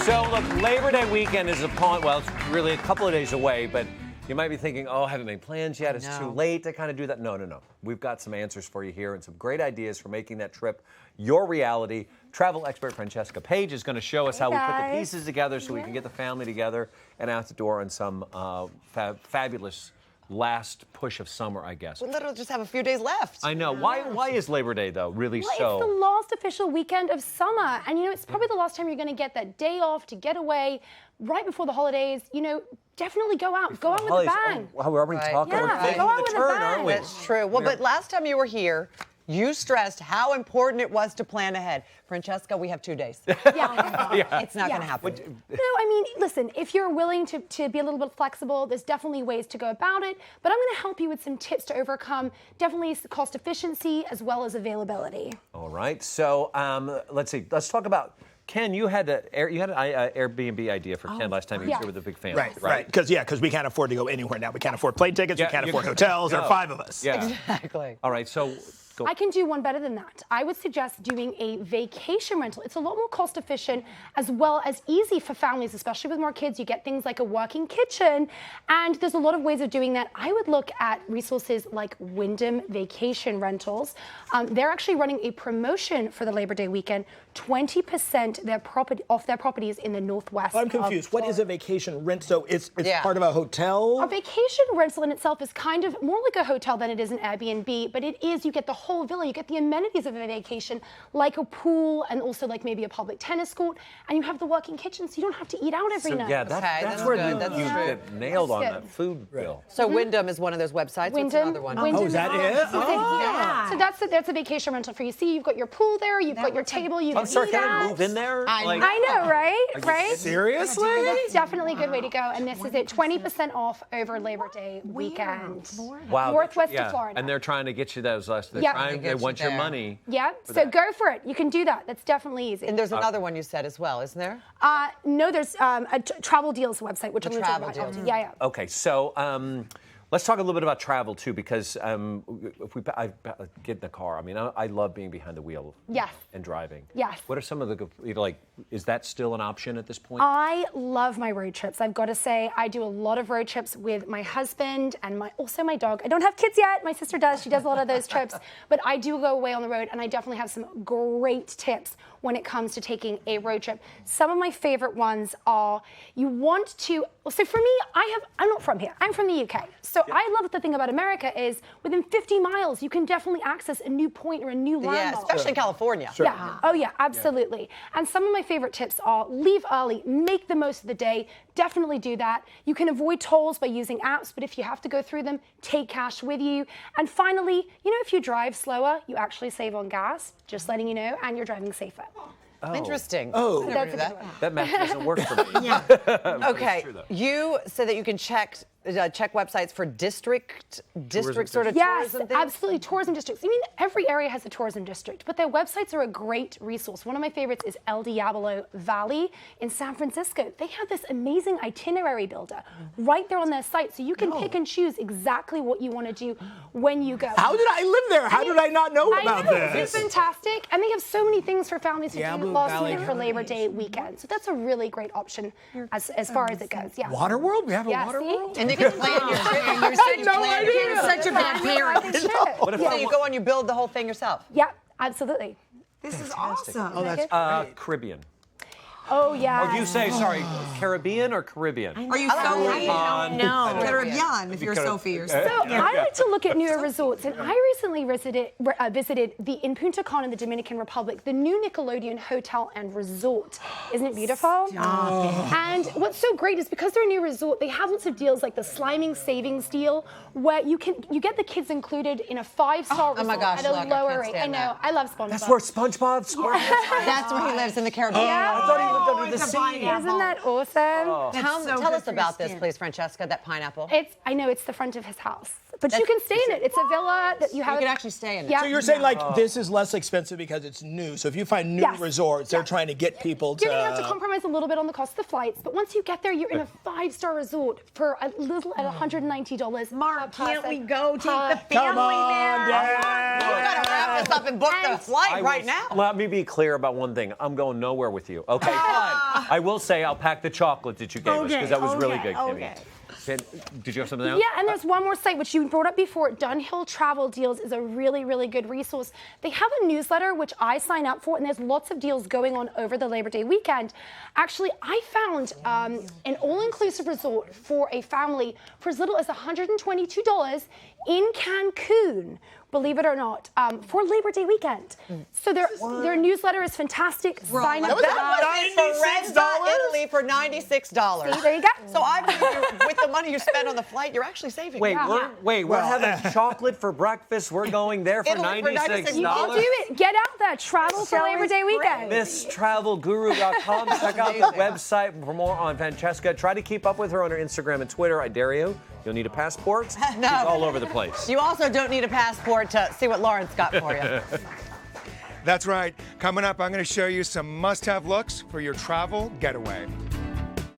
So, look, Labor Day weekend is well, it's really a couple of days away, but you might be thinking, oh, I haven't made plans yet. It's too late to kind of do that. No. We've got some answers for you here and some great ideas for making that trip your reality. Travel expert Francesca Page is going to show us how we put the pieces together so we can get the family together and out the door on some fabulous last push of summer, I guess. We literally just have a few days left. I know. Why is Labor Day, though, really It's so? the last official weekend of summer. And, it's probably the last time you're going to get that day off to get away right before the holidays. Definitely go out. Go out with a bang. Oh, we're already talking. Yeah, We're go out the with a turn, bang. aren't we? That's true. Well, but last time you were here, you stressed how important it was to plan ahead. Francesca, we have 2 days. Yeah. It's not going to happen. Listen, if you're willing to be a little bit flexible, there's definitely ways to go about it. But I'm going to help you with some tips to overcome definitely cost efficiency as well as availability. All right. So let's see. Let's talk about Ken. You had an Airbnb idea for Ken last time you was here with the big family. Right. Because we can't afford to go anywhere now. We can't afford plane tickets. We can't afford hotels. There are 5 of us. Yeah. Exactly. All right. So. I can do one better than that. I would suggest doing a vacation rental. It's a lot more cost efficient as well as easy for families, especially with more kids. You get things like a working kitchen, and there's a lot of ways of doing that. I would look at resources like Wyndham Vacation Rentals. They're actually running a promotion for the Labor Day weekend, 20% off their properties in the Northwest. I'm confused. What is a vacation rent? So it's part of a hotel? A vacation rental in itself is kind of more like a hotel than it is an Airbnb, but you get the whole villa, you get the amenities of a vacation, like a pool and also like maybe a public tennis court, and you have the working kitchen, so you don't have to eat out every night. Yeah, that's where you get nailed on that food bill. So Wyndham is one of those websites. What's another one? Oh, is that it? So that's a vacation rental for you. See, you've got your pool there, you've got your table, you can Sorry, eat can I out. move in there? I know, right? Seriously? That's definitely a good way to go. And this is it, 20% off over Labor Day weekend. Wow. Northwest of Florida. And they're trying to get you those last. They want your money. Yeah, so go for it. You can do that. That's definitely easy. And there's another one you said as well, isn't there? No, there's a travel deals website, which I'm going to talk about. Yeah. Okay, so let's talk a little bit about travel too, because if I get in the car, I love being behind the wheel. Yes. And driving. Yes. What are some of the is that still an option at this point? I love my road trips. I've got to say, I do a lot of road trips with my husband and also my dog. I don't have kids yet. My sister does. She does a lot of those trips. But I do go away on the road, and I definitely have some great tips when it comes to taking a road trip. Some of my favorite ones are so for me, I'm not from here. I'm from the UK. So I love the thing about America is within 50 miles, you can definitely access a new point or a new landmark. Yeah, especially in California. Sure. Yeah. Oh, yeah, absolutely. And some of my favorite tips are leave early, make the most of the day. Definitely do that. You can avoid tolls by using apps, but if you have to go through them, take cash with you. And finally, if you drive slower, you actually save on gas, just letting you know, and you're driving safer. Oh. Interesting. Oh. I never knew that. That math doesn't work for me. Okay, you said that you can check websites for district sort of Yes, tourism things? absolutely. Tourism districts. Every area has a tourism district, but their websites are a great resource. One of my favorites is El Diablo Valley in San Francisco. They have this amazing itinerary builder right there on their site, so you can pick and choose exactly what you want to do when you go. How did I live there? How did I not know about this? It's fantastic, and they have so many things for families to do Diablo last Valley minute for Labor Day weekend. So that's a really great option as far as it goes. Yeah. Waterworld? We have a Yeah, Waterworld? see? And they can plan your trip. And you're such, no idea. You're such a bad parent. So you go and you build the whole thing yourself. Yeah, absolutely. This is awesome. Oh, that's great. Caribbean. Oh, yeah. Or you say, sorry, Caribbean or Caribbean? Are you Sophie? No. Caribbean, if you're Sophie or So something. I like to look at newer resorts, and I recently visited in Punta Cana in the Dominican Republic, the new Nickelodeon Hotel and Resort. Isn't it beautiful? And what's so great is because they're a new resort, they have lots of deals like the Sliming Savings deal, where you get the kids included in a 5-star resort my gosh, at a look, I lower can't rate. stand I know. that. I love SpongeBob. That's where SpongeBob SquarePants. That's where he lives in the Caribbean. I thought he lived under the sea. Isn't that awesome? Tell us about this, please, Francesca, that pineapple. I know it's the front of his house, but you can stay in it. It's a villa that you have. You can actually stay in it. Yeah. So you're saying this is less expensive because it's new. So if you find new resorts, they're trying to get people to. You're gonna have to compromise a little bit on the cost of the flights, but once you get there, you're in a 5-star resort for a little at $190. Mark, can't we go take the family Come on, there? Dad. You gotta wrap this up and book the flight right now. Let me be clear about one thing. I'm going nowhere with you. Okay, fine. I will say I'll pack the chocolate that you gave us because that was really good, Kimmy. Okay. Did you have something else? Yeah, and there's one more site which you brought up before. Dunhill Travel Deals is a really, really good resource. They have a newsletter which I sign up for, and there's lots of deals going on over the Labor Day weekend. Actually, I found an all-inclusive resort for a family for as little as $122 in Cancun. Believe it or not, for Labor Day weekend. So their newsletter is fantastic. Sign up for that. Firenze, Italy for $96. See, there you go. So I believe with the money you spend on the flight, you're actually saving. Wait, we're having chocolate for breakfast. We're going there for Italy for $96. You can do it. Get out there. Travel for Labor Day weekend. MissTravelGuru.com. Check out the website for more on Francesca. Try to keep up with her on her Instagram and Twitter. I dare you. You'll need a passport. No. She's all over the place. You also don't need a passport to see what Lauren's got for you. That's right. Coming up, I'm going to show you some must-have looks for your travel getaway.